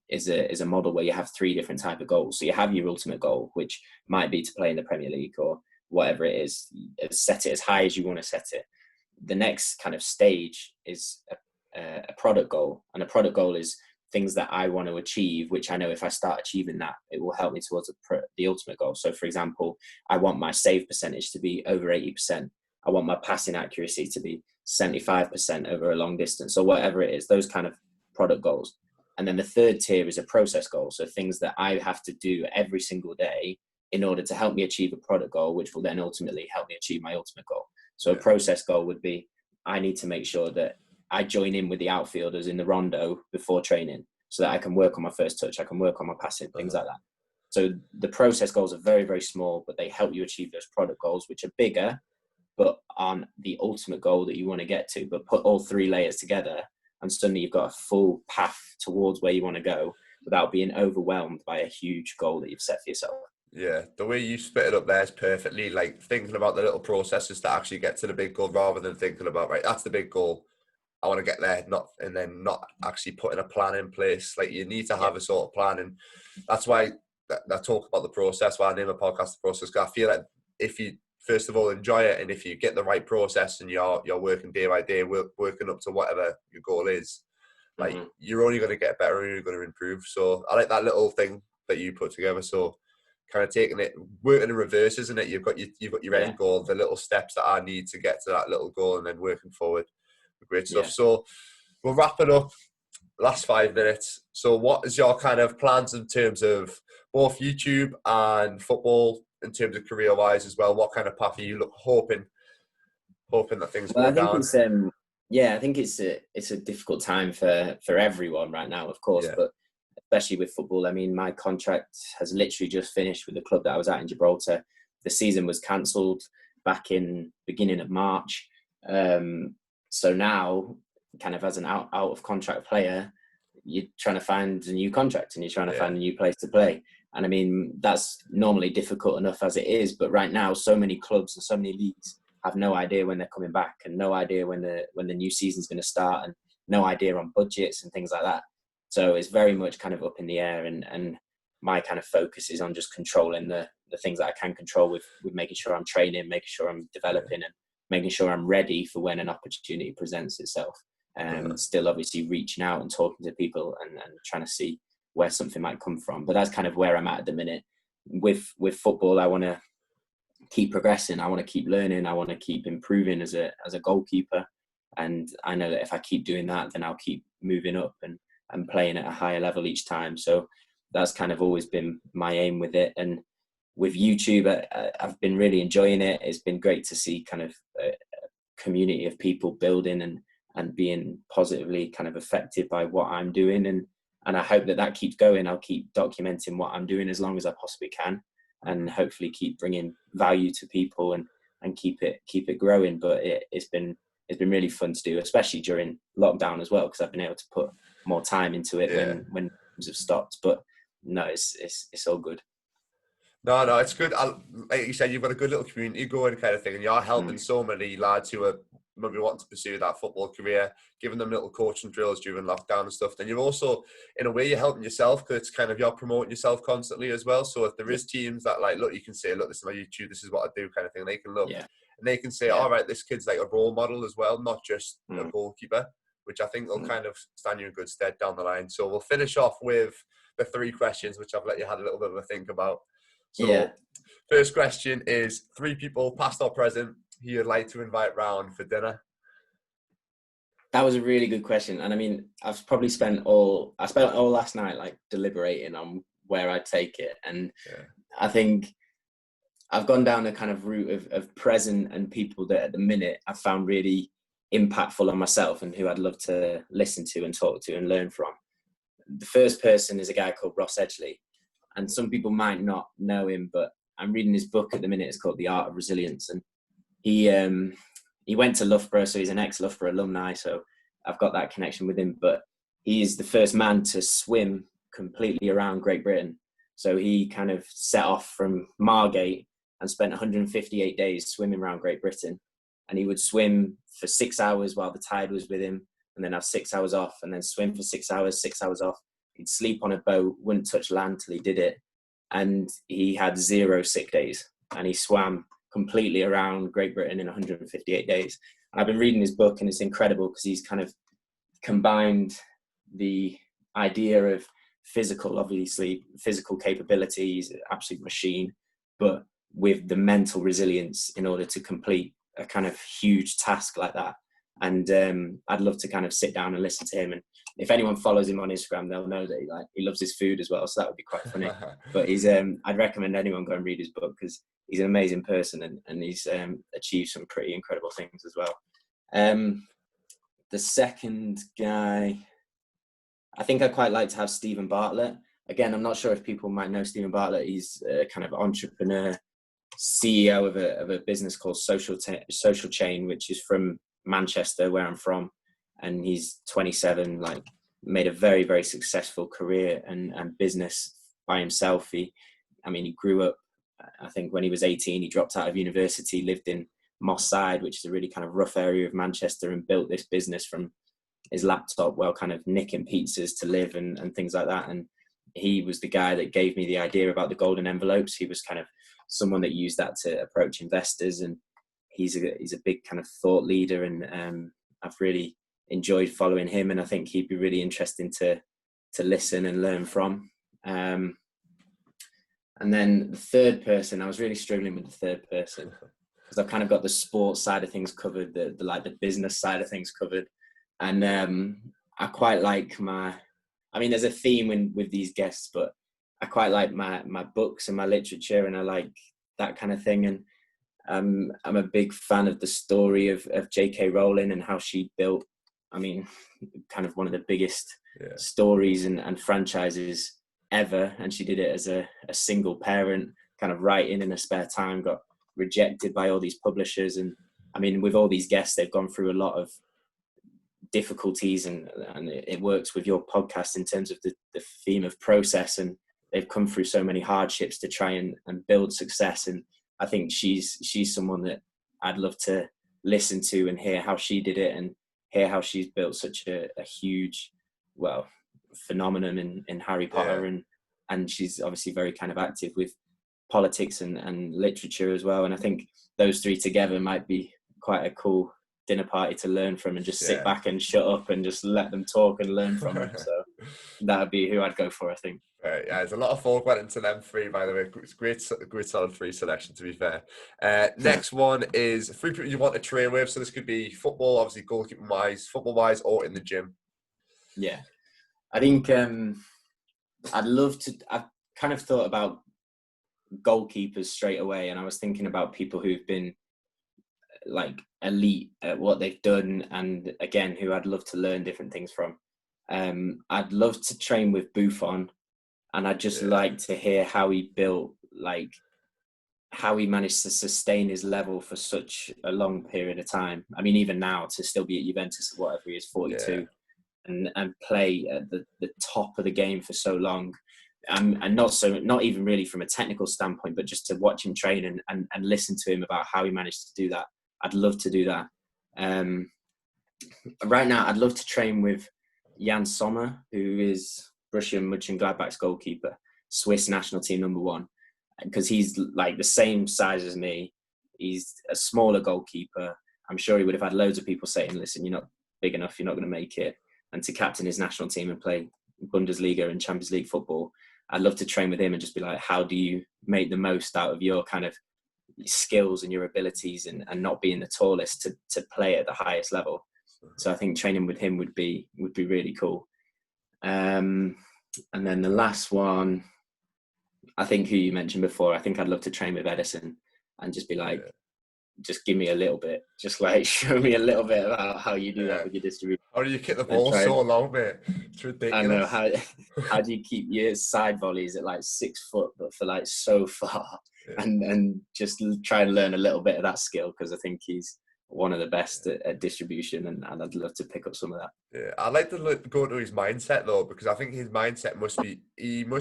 is a model where you have 3 different types of goals. So you have your ultimate goal, which might be to play in the Premier League or whatever it is. Set it as high as you want to set it. The next kind of stage is a product goal, and a product goal is things that I want to achieve, which I know if I start achieving that, it will help me towards the ultimate goal. So, for example, I want my save percentage to be over 80%. I want my passing accuracy to be 75% over a long distance, or whatever it is, those kind of product goals. And then the third tier is a process goal. So things that I have to do every single day in order to help me achieve a product goal, which will then ultimately help me achieve my ultimate goal. So a process goal would be, I need to make sure that I join in with the outfielders in the rondo before training, so that I can work on my first touch, I can work on my passing, things like that. So the process goals are very, very small, but they help you achieve those product goals, which are bigger, but on the ultimate goal that you want to get to. But put all 3 layers together, and suddenly you've got a full path towards where you want to go without being overwhelmed by a huge goal that you've set for yourself. Yeah, the way you split it up there is perfectly, like thinking about the little processes to actually get to the big goal, rather than thinking about, right, that's the big goal, I want to get there, and then not actually putting a plan in place. Like, you need to have a sort of plan, and that's why I talk about the process, why I name a podcast The Process, because I feel like if you first of all enjoy it, and if you get the right process and you're working day by day, working up to whatever your goal is, like you're only going to get better, and you're going to improve. So I like that little thing that you put together. So kind of taking it, working in reverse, isn't it? You've got your end goal, the little steps that I need to get to that little goal, and then working forward. Great stuff. So we'll wrap it up. Last 5 minutes. So what is your kind of plans in terms of both YouTube and football, in terms of career wise as well? What kind of path are you hoping that things go down? I think it's a difficult time for everyone right now, of course, but especially with football. I mean, my contract has literally just finished with the club that I was at in Gibraltar. The season was cancelled back in beginning of March. So now, kind of as an out of contract player, you're trying to find a new contract, and you're trying to find a new place to play. And I mean, that's normally difficult enough as it is, but right now, so many clubs and so many leagues have no idea when they're coming back, and no idea when the new season's going to start, and no idea on budgets and things like that. So it's very much kind of up in the air, and my kind of focus is on just controlling the things that I can control, with making sure I'm training, making sure I'm developing, and making sure I'm ready for when an opportunity presents itself. Still obviously reaching out and talking to people and trying to see where something might come from. But that's kind of where I'm at the minute. With football, I want to keep progressing. I want to keep learning. I want to keep improving as a goalkeeper. And I know that if I keep doing that, then I'll keep moving up and playing at a higher level each time. So that's kind of always been my aim with it. And with YouTube, I've been really enjoying it. It's been great to see kind of a community of people building and being positively kind of affected by what I'm doing. And I hope that keeps going. I'll keep documenting what I'm doing as long as I possibly can, and hopefully keep bringing value to people and keep it growing. But it's been really fun to do, especially during lockdown as well, because I've been able to put more time into it when things have stopped. But no, it's all good. No, it's good. Like you said, you've got a good little community going kind of thing, and you're helping so many lads who are maybe wanting to pursue that football career, giving them little coaching drills during lockdown and stuff. Then you're also, in a way, you're helping yourself, because it's kind of, you're promoting yourself constantly as well. So if there is teams that like, look, you can say, look, this is my YouTube, this is what I do kind of thing. They can look and they can say, all right, this kid's like a role model as well, not just a goalkeeper, which I think will kind of stand you in good stead down the line. So we'll finish off with the 3 questions, which I've let you have a little bit of a think about. So first question is 3 people, past or present, who you'd like to invite round for dinner. That was a really good question. And I mean, I've probably spent all last night like deliberating on where I'd take it. And I think I've gone down a kind of route of present and people that at the minute I've found really impactful on myself and who I'd love to listen to and talk to and learn from. The first person is a guy called Ross Edgley. And some people might not know him, but I'm reading his book at the minute. It's called The Art of Resilience. And he went to Loughborough, so he's an ex-Loughborough alumni. So I've got that connection with him. But he is the first man to swim completely around Great Britain. So he kind of set off from Margate and spent 158 days swimming around Great Britain. And he would swim for 6 hours while the tide was with him, and then have 6 hours off, and then swim for 6 hours, 6 hours off. He'd sleep on a boat, wouldn't touch land till he did it. And he had 0 sick days. And he swam completely around Great Britain in 158 days. And I've been reading his book, and it's incredible because he's kind of combined the idea of physical capability. He's an absolute machine, but with the mental resilience in order to complete a kind of huge task like that. And I'd love to kind of sit down and listen to him. And if anyone follows him on Instagram, they'll know that he loves his food as well. So that would be quite funny. But he's I'd recommend anyone go and read his book because he's an amazing person and he's achieved some pretty incredible things as well. The second guy, I think I'd quite like to have Stephen Bartlett. Again, I'm not sure if people might know Stephen Bartlett. He's a kind of entrepreneur, CEO of a business called Social Chain, which is from Manchester, where I'm from. And he's 27, like made a very, very successful career and business by himself. He grew up, I think when he was 18, he dropped out of university, lived in Moss Side, which is a really kind of rough area of Manchester, and built this business from his laptop while kind of nicking pizzas to live and things like that. And he was the guy that gave me the idea about the golden envelopes. He was kind of someone that used that to approach investors, and he's a big kind of thought leader, and I've really enjoyed following him, and I think he'd be really interesting to listen and learn from. And then the third person, I was really struggling with the third person because I've kind of got the sports side of things covered, the business side of things covered, and I quite like there's a theme with these guests, but I quite like my books and my literature, and I like that kind of thing. And I'm a big fan of the story of J.K. Rowling and how she built, kind of one of the biggest stories and franchises ever. And she did it as a single parent, kind of writing in her spare time, got rejected by all these publishers. And with all these guests, they've gone through a lot of difficulties, and it works with your podcast in terms of the theme of process, and they've come through so many hardships to try and build success. And I think she's someone that I'd love to listen to and hear how she did it, and hear how she's built such a huge, phenomenon in Harry Potter. And she's obviously very kind of active with politics and literature as well. And I think those three together might be quite a cool dinner party to learn from, and just sit back and shut up and just let them talk and learn from them. So That would be who I'd go for, I think. Yeah, there's a lot of thought went into them three, by the way. It's great solid three selection, to be fair. Next one is three people you want to train with. So this could be football, obviously goalkeeping wise, football wise, or in the gym. Yeah, I think I'd love to. I've kind of thought about goalkeepers straight away, and I was thinking about people who've been like elite at what they've done, and again, who I'd love to learn different things from. I'd love to train with Buffon, and I'd just like to hear how he built, like how he managed to sustain his level for such a long period of time. I mean, even now to still be at Juventus at whatever he is, 42, and play at the top of the game for so long. And not even really from a technical standpoint, but just to watch him train and listen to him about how he managed to do that. I'd love to do that. Right now, I'd love to train with Jan Sommer, who is Borussia Mönchengladbach's goalkeeper, Swiss national team #1, because he's like the same size as me. He's a smaller goalkeeper. I'm sure he would have had loads of people saying, listen, you're not big enough, you're not going to make it. And to captain his national team and play Bundesliga and Champions League football, I'd love to train with him and just be like, how do you make the most out of your kind of skills and your abilities and not being the tallest to play at the highest level. So I think training with him would be really cool. And then the last one, I think who you mentioned before, I think I'd love to train with Edison and just be like, just give me a little bit, just like show me a little bit about how you do that with your distribution. How do you kick the ball so long, mate? It's ridiculous. I know, how do you keep your side volleys at like 6 foot, but for like so far, and just try and learn a little bit of that skill, because I think he's one of the best at distribution, and I'd love to pick up some of that. Yeah, I'd like to go to his mindset though, because I think his mindset must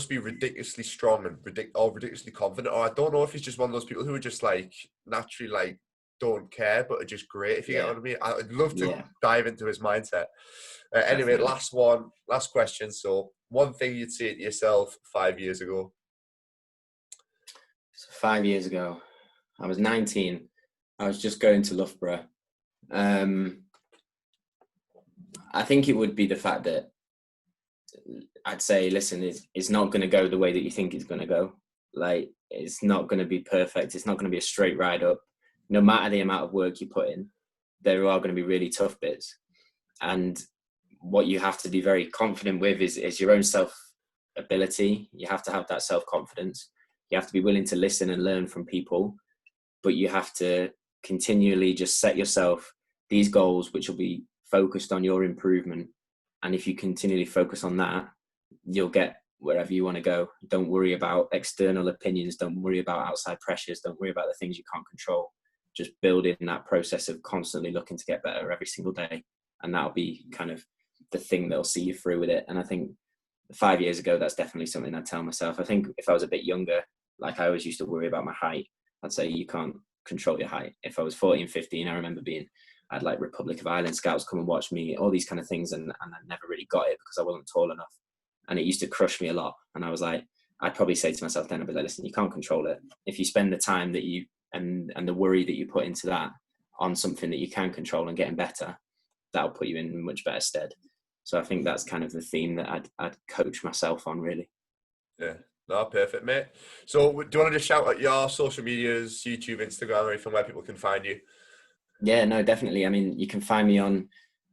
be ridiculously strong and ridiculously confident. Or I don't know if he's just one of those people who are just like naturally like don't care, but are just great. If you get what I mean, I'd love to dive into his mindset. Anyway, last question. So, one thing you'd say to yourself 5 years ago. So 5 years ago, I was 19. I was just going to Loughborough. I think it would be the fact that I'd say, listen, it's not going to go the way that you think it's going to go. Like, it's not going to be perfect. It's not going to be a straight ride up. No matter the amount of work you put in, there are going to be really tough bits. And what you have to be very confident with is your own self-ability. You have to have that self-confidence. You have to be willing to listen and learn from people, but you have to continually just set yourself these goals, which will be focused on your improvement. And if you continually focus on that, you'll get wherever you want to go. Don't worry about external opinions. Don't worry about outside pressures. Don't worry about the things you can't control. Just build in that process of constantly looking to get better every single day. And that'll be kind of the thing that'll see you through with it. And I think 5 years ago, that's definitely something I'd tell myself. I think if I was a bit younger, like I always used to worry about my height, I'd say you can't control your height. If I was 14, 15, I remember I had like Republic of Ireland scouts come and watch me, all these kind of things. And I never really got it because I wasn't tall enough. And it used to crush me a lot. And I was like, I'd probably say to myself then, I'd be like, listen, you can't control it. If you spend the time that you, and the worry that you put into that on something that you can control and getting better, that'll put you in much better stead. So I think that's kind of the theme that I'd coach myself on, really. Yeah, no, perfect, mate. So do you want to just shout out your social medias, YouTube, Instagram, or anything where people can find you? Yeah, no, definitely. I mean, you can find me on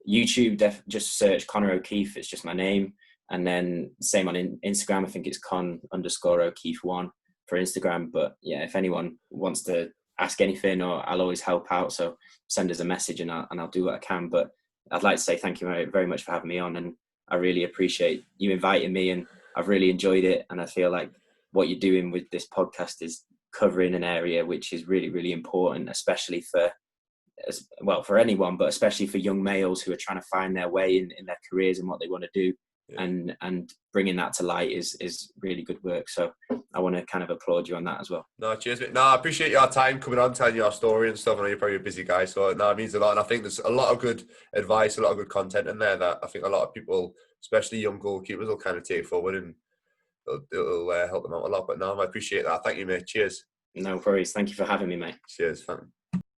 YouTube, just search Conor O'Keefe. It's just my name. And then same on Instagram, I think it's con_O'Keefe1 for Instagram. But yeah, if anyone wants to ask anything, or I'll always help out. So send us a message and I'll do what I can. But I'd like to say thank you very, very much for having me on. And I really appreciate you inviting me, and I've really enjoyed it. And I feel like what you're doing with this podcast is covering an area which is really, really important, especially for anyone, but especially for young males who are trying to find their way in their careers and what they want to do. Yeah. And bringing that to light is really good work. So I want to kind of applaud you on that as well. No, cheers, mate. No, I appreciate your time coming on, telling your story and stuff. I know you're probably a busy guy, so no, it means a lot. And I think there's a lot of good advice, a lot of good content in there that I think a lot of people, especially young goalkeepers, will kind of take forward, and it'll help them out a lot. But no, I appreciate that. Thank you, mate. Cheers. No worries. Thank you for having me, mate. Cheers, fam.